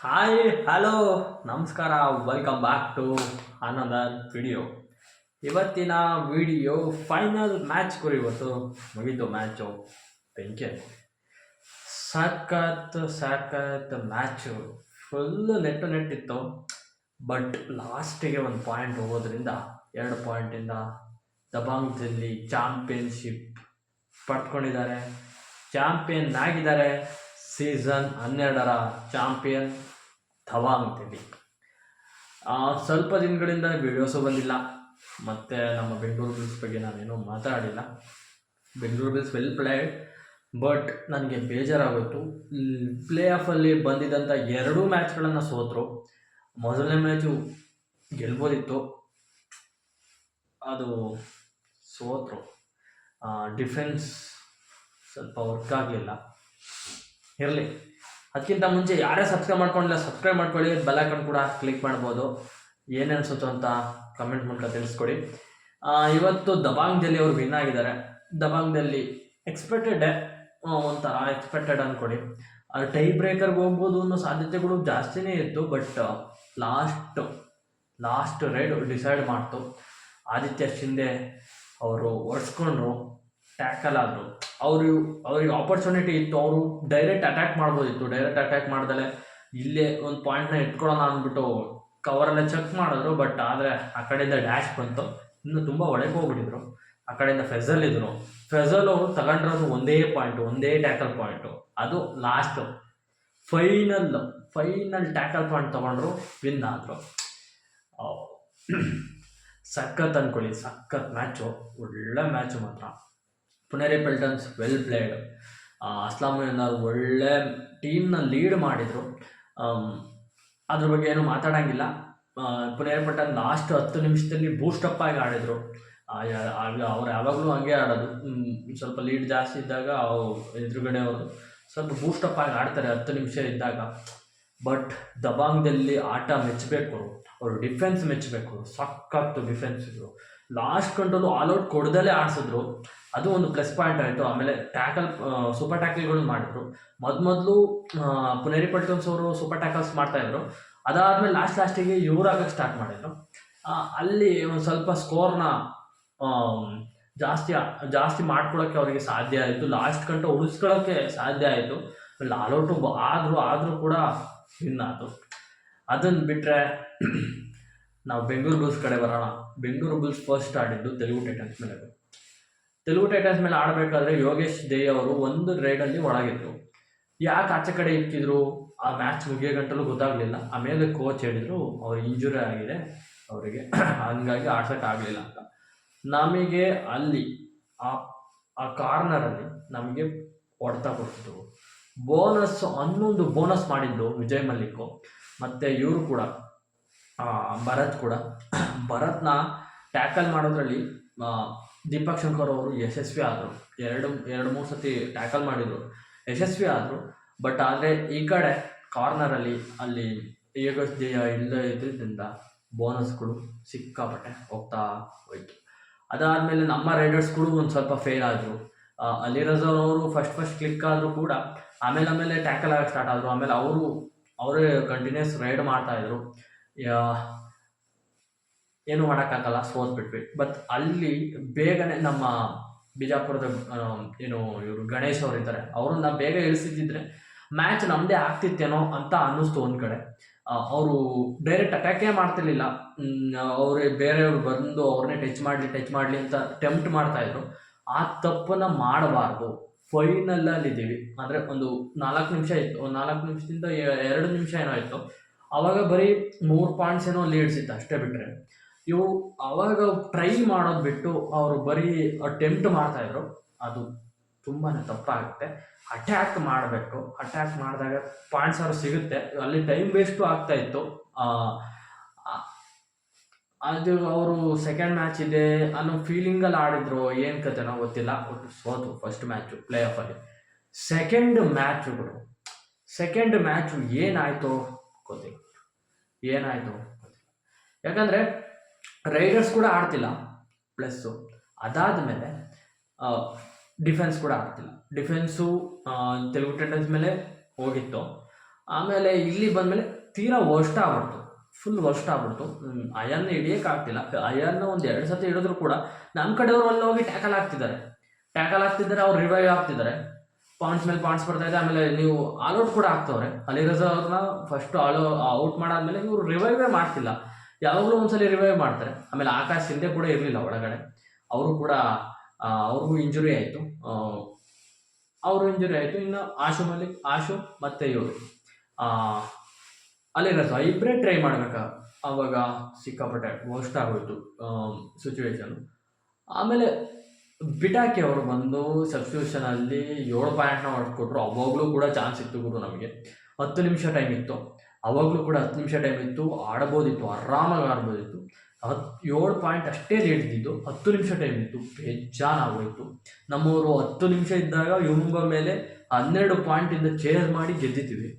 Hi hello ನಮಸ್ಕಾರ, welcome back to another video. ಇವತ್ತಿನ video final match ಇವತ್ತು ಮುಗೀತು ಮ್ಯಾಚು. ಬೆಂಕಿ ಸಖತ್ ಮ್ಯಾಚು, ಫುಲ್ಲು ನೆಟ್ಟಿತ್ತು. ಬಟ್ ಲಾಸ್ಟಿಗೆ ಒಂದು ಪಾಯಿಂಟ್ ಹೋಗೋದ್ರಿಂದ 2 ಪಾಯಿಂಟಿಂದ ದಬಾಂಗ್ದಲ್ಲಿ ಚಾಂಪಿಯನ್ಶಿಪ್ ಪಡ್ಕೊಂಡಿದ್ದಾರೆ, ಚಾಂಪಿಯನ್ ಆಗಿದ್ದಾರೆ. ಸೀಸನ್ 12ರ ಚಾಂಪಿಯನ್ ದಬಾಂಗ್ದಲ್ಲಿ. ಸ್ವಲ್ಪ ದಿನಗಳಿಂದ ವೀಡಿಯೋಸು ಬಂದಿಲ್ಲ, ಮತ್ತು ನಮ್ಮ ಬೆಂಗಳೂರು ಬಿಲ್ಸ್ ಬಗ್ಗೆ ನಾನೇನು ಮಾತಾಡಿಲ್ಲ. Bengaluru bills well played, but ನನಗೆ ಬೇಜಾರಾಗೋಯ್ತು. ಪ್ಲೇ ಆಫಲ್ಲಿ ಬಂದಿದ್ದಂಥ 2 ಮ್ಯಾಚ್ಗಳನ್ನು ಸೋತರು. ಮೊದಲನೇ ಮ್ಯಾಚು ಗೆಲ್ಬೋದಿತ್ತು, ಅದು ಸೋತರು. ಡಿಫೆನ್ಸ್ ಸ್ವಲ್ಪ ವರ್ಕ್ ಆಗಲಿಲ್ಲ. ಇರಲಿ, ಅದಕ್ಕಿಂತ ಮುಂಚೆ ಯಾರೇ ಸಬ್ಸ್ಕ್ರೈಬ್ ಮಾಡ್ಕೊಂಡಿಲ್ಲ ಸಬ್ಸ್ಕ್ರೈಬ್ ಮಾಡ್ಕೊಳ್ಳಿ, ಬೆಲ್ ಐಕಾನ್ ಕೂಡ ಕ್ಲಿಕ್ ಮಾಡ್ಬೋದು. ಏನು ಅನಿಸುತ್ತೋ ಅಂತ ಕಮೆಂಟ್ ಮೂಲಕ ತಿಳಿಸ್ಕೊಡಿ. ಇವತ್ತು ದಬಾಂಗ್ದಲ್ಲಿ ಅವರು ವಿನ್ ಆಗಿದ್ದಾರೆ. ದಬಾಂಗ್ದಲ್ಲಿ ಎಕ್ಸ್ಪೆಕ್ಟೆಡ್ ಅಂದ್ಕೊಡಿ. ಟೈ ಬ್ರೇಕರ್ಗೆ ಹೋಗ್ಬೋದು ಅನ್ನೋ ಸಾಧ್ಯತೆಗಳು ಜಾಸ್ತಿನೇ ಇತ್ತು. ಬಟ್ ಲಾಸ್ಟ್ ರೈಡ್ ಡಿಸೈಡ್ ಮಾಡ್ತು. ಆದಿತ್ಯ ಶಿಂದೆ ಅವರು ಓಡಿಸ್ಕೊಂಡ್ರು, ಟ್ಯಾಕಲ್ ಆದರು. ಅವ್ರಿಗೆ ಆಪರ್ಚುನಿಟಿ ಇತ್ತು, ಅವರು ಡೈರೆಕ್ಟ್ ಅಟ್ಯಾಕ್ ಮಾಡ್ಬೋದಿತ್ತು. ಡೈರೆಕ್ಟ್ ಅಟ್ಯಾಕ್ ಮಾಡ್ದಲೆ ಇಲ್ಲೇ ಒಂದು ಪಾಯಿಂಟ್ನ ಇಟ್ಕೊಳ್ಳೋಣ ಅಂದ್ಬಿಟ್ಟು ಕವರೆಲ್ಲ ಚೆಕ್ ಮಾಡಿದ್ರು. ಬಟ್ ಆದರೆ ಆ ಕಡೆಯಿಂದ ಡ್ಯಾಶ್ ಬಂತು, ಇನ್ನು ತುಂಬ ಒಳಗೆ ಹೋಗ್ಬಿಟ್ಟಿದ್ರು. ಆ ಕಡೆಯಿಂದ ಫೆಜಲ್ ಇದ್ರು. ಫೆಜಲ್ ಅವರು ತಗೊಂಡಿರೋದು ಒಂದೇ ಟ್ಯಾಕಲ್ ಪಾಯಿಂಟು. ಅದು ಲಾಸ್ಟ್ ಫೈನಲ್ ಟ್ಯಾಕಲ್ ಪಾಯಿಂಟ್ ತೊಗೊಂಡ್ರು, ವಿನ್ ಆದರು. ಸಖತ್ ಅಂದ್ಕೊಳ್ಳಿ, ಸಖತ್ ಮ್ಯಾಚು, ಒಳ್ಳೆ ಮ್ಯಾಚು ಮಾತ್ರ. Puneri Paltans well played. ಅಸ್ಲಾಮುದ್ದೀನ್ ಅವರು ಒಳ್ಳೆ ಟೀಮ್ನ ಲೀಡ್ ಮಾಡಿದರು. ಅದ್ರ ಬಗ್ಗೆ ಏನು ಮಾತಾಡೋಂಗಿಲ್ಲ. ಪುನೇರಿ ಪಲ್ಟನ್ ಲಾಸ್ಟ್ 10 ನಿಮಿಷದಲ್ಲಿ ಬೂಸ್ಟಪ್ ಆಗಿ ಆಡಿದರು. ಅವ್ರು ಯಾವಾಗಲೂ ಹಂಗೆ ಆಡೋದು. ಸ್ವಲ್ಪ ಲೀಡ್ ಜಾಸ್ತಿ ಇದ್ದಾಗ ಎದುರುಗಡೆ ಅವರು ಸ್ವಲ್ಪ ಬೂಸ್ಟಪ್ ಆಗಿ ಆಡ್ತಾರೆ 10 ನಿಮಿಷ ಇದ್ದಾಗ. ಬಟ್ ದಬಾಂಗ್ದಲ್ಲಿ ಆಟ ಮೆಚ್ಚಬೇಕು, ಅವರು ಡಿಫೆನ್ಸ್ ಮೆಚ್ಚಬೇಕು. ಸಖತ್ತು ಡಿಫೆನ್ಸ್ ಇದ್ರು. ಲಾಸ್ಟ್ ಕಂಟ್ರೋಲು ಆಲ್ಔಟ್ ಕೊಡ್ದಲೇ ಆಡಿಸಿದ್ರು, ಅದು ಒಂದು ಪ್ಲಸ್ ಪಾಯಿಂಟ್ ಆಯಿತು. ಆಮೇಲೆ ಸೂಪರ್ ಟ್ಯಾಕಲ್ಗಳು ಮಾಡಿದ್ರು. ಮೊದಲು ಪುನೇರಿ ಪಲ್ಟನ್ಸ್ ಅವರು ಸೂಪರ್ ಟ್ಯಾಕಲ್ಸ್ ಮಾಡ್ತಾಯಿದ್ರು. ಅದಾದಮೇಲೆ ಲಾಸ್ಟಿಗೆ ಇವರು ಆಗಕ್ಕೆ ಸ್ಟಾರ್ಟ್ ಮಾಡಿದ್ರು. ಅಲ್ಲಿ ಒಂದು ಸ್ವಲ್ಪ ಸ್ಕೋರ್ನ ಜಾಸ್ತಿ ಮಾಡ್ಕೊಳ್ಳೋಕ್ಕೆ ಅವರಿಗೆ ಸಾಧ್ಯ ಆಯಿತು. ಲಾಸ್ಟ್ ಗಂಟೆ ಉಳಿಸ್ಕೊಳ್ಳೋಕ್ಕೆ ಸಾಧ್ಯ ಆಯಿತು. ಆಲ್ಔಟು ಆದರೂ ಕೂಡ ವಿನ್ ಆಯಿತು. ಅದನ್ನು ಬಿಟ್ಟರೆ ನಾವು ಬೆಂಗಳೂರು ಬುಲ್ಸ್ ಕಡೆ ಬರೋಣ. ಬೆಂಗಳೂರು ಬುಲ್ಸ್ ಫಸ್ಟ್ ಆಡಿದ್ದು ತೆಲುಗು ಟೈಟನ್ಸ್ ಮೇಲೆ ಆಡಬೇಕಾದ್ರೆ ಯೋಗೇಶ್ ದೇಯ್ ಅವರು ಒಂದು ರೈಡಲ್ಲಿ ಒಳಗಿದ್ರು. ಯಾಕೆ ಆಚೆ ಕಡೆ ಇಕ್ಕಿದ್ರು ಆ ಮ್ಯಾಚ್ ಮುಗಿಯೋ ಗಂಟಲು ಗೊತ್ತಾಗಲಿಲ್ಲ. ಆಮೇಲೆ ಕೋಚ್ ಹೇಳಿದರು ಅವ್ರಿಗೆ ಇಂಜುರಿ ಆಗಿದೆ ಅವರಿಗೆ, ಹಂಗಾಗಿ ಆಡ್ಸೋಕ್ಕಾಗಲಿಲ್ಲ ಅಂತ. ನಮಗೆ ಅಲ್ಲಿ ಆ ಕಾರ್ನರಲ್ಲಿ ನಮಗೆ ಹೊಡ್ತಾ ಕೊಡ್ತಿದ್ರು. ಬೋನಸ್ ಮಾಡಿದ್ದು ವಿಜಯ್ ಮಲ್ಲಿಕ್ ಮತ್ತು ಇವರು ಕೂಡ ಭರತ್ನ ಟ್ಯಾಕಲ್ ಮಾಡೋದ್ರಲ್ಲಿ ದೀಪಕ್ ಶಂಕರ್ ಅವರು ಯಶಸ್ವಿ ಆದರು. 2-3 ಸತಿ ಟ್ಯಾಕಲ್ ಮಾಡಿದರು, ಯಶಸ್ವಿ ಆದರು. ಬಟ್ ಆದರೆ ಈ ಕಡೆ ಕಾರ್ನರಲ್ಲಿ ಅಲ್ಲಿ ಯೋಗೇಶ್ ದೇಯ ಇಲ್ಲದೇ ಇದ್ದಿದ್ದರಿಂದ ಬೋನಸ್ಗಳು ಸಿಕ್ಕಾಪಟ್ಟೆ ಹೋಗ್ತಾ ಹೋಯ್ತು. ಅದಾದಮೇಲೆ ನಮ್ಮ ರೈಡರ್ಸ್ಗಳು ಒಂದು ಸ್ವಲ್ಪ ಫೇಲ್ ಆದರು. ಅಲಿ ರಜಾನ್ ಅವರು ಫಸ್ಟ್ ಕ್ಲಿಕ್ ಆದರೂ ಕೂಡ ಆಮೇಲೆ ಟ್ಯಾಕಲ್ ಆಗಕ್ಕೆ ಸ್ಟಾರ್ಟ್ ಆದರು. ಆಮೇಲೆ ಅವರೇ ಕಂಟಿನ್ಯೂಸ್ ರೈಡ್ ಮಾಡ್ತಾಯಿದ್ರು. ಏನು ಮಾಡೋಕ್ಕಾಗಲ್ಲ, ಸೋತ್ಬಿಟ್ವಿ. ಬಟ್ ಅಲ್ಲಿ ಬೇಗನೆ ನಮ್ಮ ಬಿಜಾಪುರದ ಇವರು ಗಣೇಶ್ ಅವರು ಇದ್ದಾರೆ, ಅವ್ರನ್ನ ಬೇಗ ಇಳಿಸಿದ್ದಿದ್ರೆ ಮ್ಯಾಚ್ ನಮ್ಮದೇ ಆಗ್ತಿತ್ತೇನೋ ಅಂತ ಅನ್ನಿಸ್ತು. ಒಂದು ಕಡೆ ಅವರು ಡೈರೆಕ್ಟ್ ಅಟ್ಯಾಕೇ ಮಾಡ್ತಿರ್ಲಿಲ್ಲ. ಅವರೇ ಬೇರೆಯವ್ರು ಬಂದು ಅವ್ರನ್ನೇ ಟಚ್ ಮಾಡಲಿ ಅಂತ ಟೆಂಪ್ಟ್ ಮಾಡ್ತಾಯಿದ್ರು. ಆ ತಪ್ಪನ್ನು ಮಾಡಬಾರ್ದು. ಫೈನಲ್ಲಲ್ಲಿದ್ದೀವಿ ಅಂದರೆ ಒಂದು 4 ನಿಮಿಷ ಇತ್ತು, 4 ನಿಮಿಷದಿಂದ 2 ನಿಮಿಷ ಏನೋ ಇತ್ತು. ಆವಾಗ ಬರೀ 3 ಪಾಯಿಂಟ್ಸ್ ಏನೋ ಲೀಡ್ಸ್ ಇತ್ತು ಅಷ್ಟೇ. ಬಿಟ್ಟರೆ ಇವು ಆವಾಗ ಟ್ರೈ ಮಾಡೋದು ಬಿಟ್ಟು ಅವರು ಬರೀ ಟೆಂಪ್ಟ್ ಮಾಡ್ತಾಯಿದ್ರು. ಅದು ತುಂಬಾ ತಪ್ಪಾಗುತ್ತೆ. ಅಟ್ಯಾಕ್ ಮಾಡಬೇಕು. ಅಟ್ಯಾಕ್ ಮಾಡಿದಾಗ ಪಾಯಿಂಟ್ಸ್ ಅವರು ಸಿಗುತ್ತೆ. ಅಲ್ಲಿ ಟೈಮ್ ವೇಸ್ಟು ಆಗ್ತಾಯಿತ್ತು. ಅದು ಅವರು ಸೆಕೆಂಡ್ ಮ್ಯಾಚ್ ಇದೆ ಅನ್ನೋ ಫೀಲಿಂಗಲ್ಲಿ ಆಡಿದ್ರು, ಏನು ಕತೆನೋ ಗೊತ್ತಿಲ್ಲ. ಒಟ್ಟು ಸೋತು ಫಸ್ಟ್ ಮ್ಯಾಚು ಪ್ಲೇ ಆಫಲ್ಲಿ. ಸೆಕೆಂಡ್ ಮ್ಯಾಚು ಏನಾಯಿತು ಗೊತ್ತಿಲ್ಲ. ಯಾಕಂದರೆ ರೈಡರ್ಸ್ ಕೂಡ ಆಡ್ತಿಲ್ಲ, ಪ್ಲಸ್ಸು ಅದಾದಮೇಲೆ ಡಿಫೆನ್ಸ್ ಕೂಡ ಆಡ್ತಿಲ್ಲ. ಡಿಫೆನ್ಸು ತೆಲುಗು ಟೈಟನ್ಸ್ ಮೇಲೆ ಹೋಗಿತ್ತು. ಆಮೇಲೆ ಇಲ್ಲಿ ಬಂದಮೇಲೆ ತೀರಾ ವರ್ಸ್ಟ್ ಆಗ್ಬಿಡ್ತು, ಫುಲ್ ವರ್ಸ್ಟ್ ಆಗ್ಬಿಡ್ತು. ಅಯಾನ್ನ ಹಿಡಿಯೋಕ್ಕಾಗ್ತಿಲ್ಲ. ಅಯಾನ್ನ ಒಂದು 2 ಸತಿ ಹಿಡಿದ್ರು ಕೂಡ ನಮ್ಮ ಕಡೆಯವರು ಅಲ್ಲಿ ಹೋಗಿ ಟ್ಯಾಕಲ್ ಆಗ್ತಿದ್ದಾರೆ, ಅವ್ರು ರಿವೈವ್ ಆಗ್ತಿದ್ದಾರೆ, ಪಾಯಿಂಟ್ಸ್ ಮೇಲೆ ಪಾಯಿಂಟ್ಸ್ ಬರ್ತಾಯಿದೆ. ಆಮೇಲೆ ನೀವು ಆಲ್ಔಟ್ ಕೂಡ ಆಗ್ತವ್ರೆ. ಅಲಿ ರಜಾ ಅವ್ರನ್ನ ಫಸ್ಟ್ ಔಟ್ ಮಾಡಾದ್ಮೇಲೆ ಇವರು ರಿವೈವೇ ಮಾಡ್ತಿಲ್ಲ, ಯಾವಾಗಲೂ ಒಂದ್ಸಲಿ ರಿವೈವ್ ಮಾಡ್ತಾರೆ. ಆಮೇಲೆ ಆಕಾಶ್ ಹಿಂದೆ ಕೂಡ ಇರಲಿಲ್ಲ ಒಳಗಡೆ, ಅವರು ಕೂಡ ಅವ್ರಿಗೂ ಇಂಜುರಿ ಆಯಿತು. ಇನ್ನು ಆಶು ಮತ್ತು ಇವರು ಅಲಿ ರಜಾ ಇಬ್ಬರೇ ಟ್ರೈ ಮಾಡ್ಬೇಕಾ, ಆವಾಗ ಸಿಕ್ಕಾಪಟ್ಟೆ ವರ್ಸ್ಟ್ ಆಗೋಯ್ತು ಸಿಚುವೇಶನ್. ಆಮೇಲೆ ಬಿಟಾಕಿ ಅವರು ಬಂದು ಸಬ್ಸ್ಟಿಟ್ಯೂಷನಲ್ಲಿ 7 ಪಾಯಿಂಟ್ನ ಹೊಡೆದ್ಕೊಟ್ರು. ಅವಾಗಲೂ ಕೂಡ ಚಾನ್ಸ್ ಇತ್ತು ಗುರು ನಮಗೆ. 10 ನಿಮಿಷ ಟೈಮ್ ಇತ್ತು, ಅವಾಗಲೂ ಕೂಡ 10 ನಿಮಿಷ ಟೈಮ್ ಇತ್ತು, ಆಡ್ಬೋದಿತ್ತು, ಆರಾಮಾಗಿ ಆಡ್ಬೋದಿತ್ತು. 7 ಪಾಯಿಂಟ್ ಅಷ್ಟೇ ಲೀಡ್ ಇದ್ದಿದ್ದು, 10 ನಿಮಿಷ ಟೈಮ್ ಇತ್ತು, ಬೇಜಾನಾಗೋಯಿತು. ನಮ್ಮವರು 10 ನಿಮಿಷ ಇದ್ದಾಗ ಇವಂಬ ಮೇಲೆ 12 ಪಾಯಿಂಟಿಂದ ಚೇಂಜ್ ಮಾಡಿ ಗೆದ್ದಿದ್ದೀವಿ.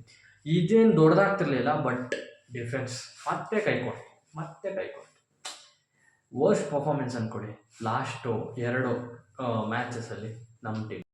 ಇದೇನು ದೊಡ್ಡದಾಗ್ತಿರ್ಲಿಲ್ಲ, ಬಟ್ ಡಿಫೆನ್ಸ್ ಮತ್ತೆ ಕೈ ಕೊಡ್ತು. ವರ್ಸ್ಟ್ ಪರ್ಫಾರ್ಮೆನ್ಸ್ ಅಂದ್ಕೊಳ್ಳಿ ಲಾಸ್ಟು 2 ಮ್ಯಾಚಸಲ್ಲಿ ನಮ್ಮ ಟೀಮ್.